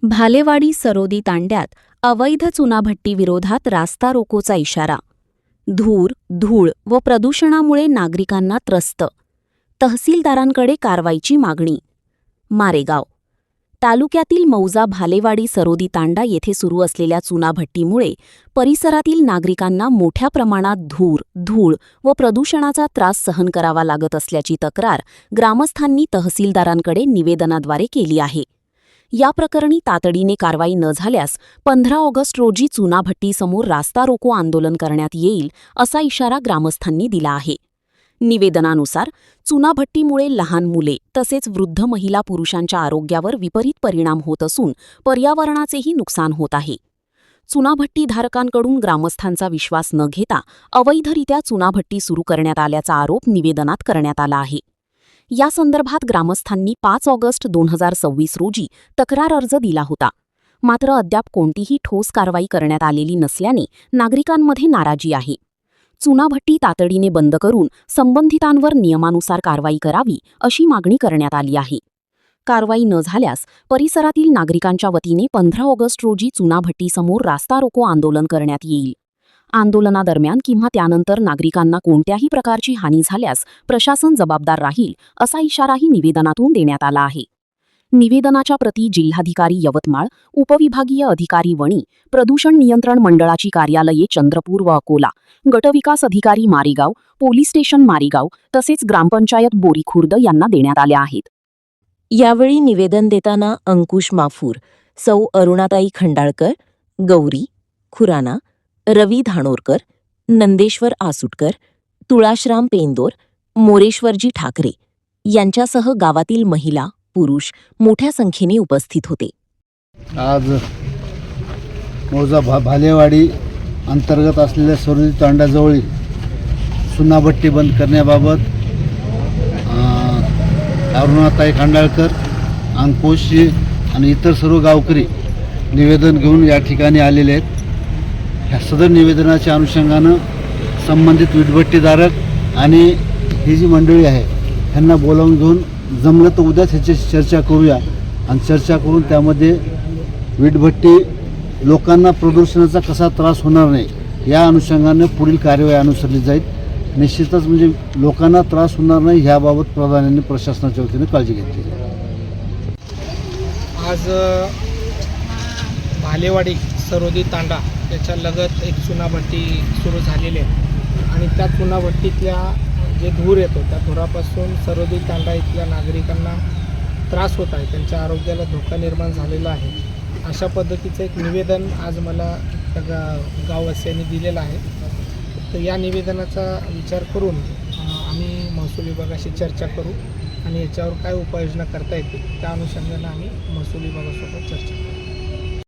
भालेवाडी सरोदी तांड्यात अवैध चुनाभट्टी विरोधात रास्ता रोकोचा इशारा. धूर, धूळ व प्रदूषणामुळे नागरिकांना त्रस्त. तहसीलदारांकडे कारवाईची मागणी. मारेगाव तालुक्यातील मौजा भालेवाडी सरोदी तांडा येथे सुरू असलेल्या चुनाभट्टीमुळे परिसरातील नागरिकांना मोठ्या प्रमाणात धूळ व प्रदूषणाचा त्रास सहन करावा लागत असल्याची तक्रार ग्रामस्थांनी तहसीलदारांकडे निवेदनाद्वारे केली आहे. या प्रकरणी तातडीने कारवाई न झाल्यास 15 ऑगस्ट रोजी चुनाभट्टीसमोर रास्ता रोको आंदोलन करण्यात येईल असा इशारा ग्रामस्थांनी दिला आहे. निवेदनानुसार चुनाभट्टीमुळे लहान मुले तसेच वृद्ध महिला पुरुषांच्या आरोग्यावर विपरीत परिणाम होत असून पर्यावरणाचेही नुकसान होत आहे. चुनाभट्टीधारकांकडून ग्रामस्थांचा विश्वास न घेता अवैधरित्या चुनाभट्टी सुरू करण्यात आल्याचा आरोप निवेदनात करण्यात आला आहे. या संदर्भात ग्रामस्थांनी 5 ऑगस्ट 2026 रोजी तक्रार अर्ज दिला होता. मात्र अद्याप कोणतीही ठोस कारवाई करण्यात आलेली नसल्याने नागरिकांमध्ये नाराजी आहे. चुनाभट्टी तातडीने बंद करून संबंधितांवर नियमानुसार कारवाई करावी अशी मागणी करण्यात आली आहे. कारवाई न झाल्यास परिसरातील नागरिकांच्या वतीने 15 ऑगस्ट रोजी चुनाभट्टीसमोर रास्ता रोको आंदोलन करण्यात येईल. आंदोलनादरम्यान किंवा त्यानंतर नागरिकांना कोणत्याही प्रकारची हानी झाल्यास प्रशासन जबाबदार राहील असा इशाराही निवेदनातून देण्यात आला आहे. निवेदनाच्या प्रती जिल्हाधिकारी यवतमाळ, उपविभागीय अधिकारी वणी, प्रदूषण नियंत्रण मंडळाची कार्यालये चंद्रपूर व अकोला, गटविकास अधिकारी मारेगाव, पोलीस स्टेशन मारेगाव तसेच ग्रामपंचायत बोरीखुर्द यांना देण्यात आल्या आहेत. यावेळी निवेदन देताना अंकुश माफूर, सौ अरुणाताई खंडाळकर, गौरी खुराना, रवी धानोरकर, नंदेश्वर आसुटकर, तुळाशराम पेंदोर, मोरेश्वरजी ठाकरे यांच्यासह गावातील महिला, पुरुष मोठ्या संख्येने उपस्थित होते. आज मौजा भालेवाडी अंतर्गत असलेल्या सरोदी तांड्याजवळील चुनाभट्टी बंद करण्याबाबत अरुणाताई खंडाळकर, अंकुशजी आणि इतर सर्व गावकरी निवेदन घेऊन या ठिकाणी आलेले आहेत. ह्या सदर निवेदनाच्या अनुषंगानं संबंधित वीटभट्टीधारक आणि ही जी मंडळी आहे ह्यांना बोलावून घेऊन जमलं तर उद्याच ह्याची चर्चा करूया आणि चर्चा करून त्यामध्ये वीटभट्टी लोकांना प्रदूषणाचा कसा त्रास होणार नाही या अनुषंगाने पुढील कार्यवाही अनुसरली जाईल. निश्चितच म्हणजे लोकांना त्रास होणार नाही ह्याबाबत प्राधान्याने प्रशासनाच्या वतीने काळजी घेतली. आज भालेवाडी सरोदी तांडा याच्या लगत एक चुनाभट्टी सुरू झालेली आहे आणि त्या चुनाभट्टीतल्या जे धूर येतो त्या धुरापासून सरोदी तांडा इथल्या नागरिकांना त्रास होत आहे, त्यांच्या आरोग्याला धोका निर्माण झालेला आहे. अशा पद्धतीचं एक निवेदन आज मला गाववासियांनी दिलेलं आहे. तर या निवेदनाचा विचार करून आम्ही महसूल विभागाशी चर्चा करू आणि याच्यावर काय उपाययोजना करता येतील त्या अनुषंगाने आम्ही महसूल विभागासोबत चर्चा करू.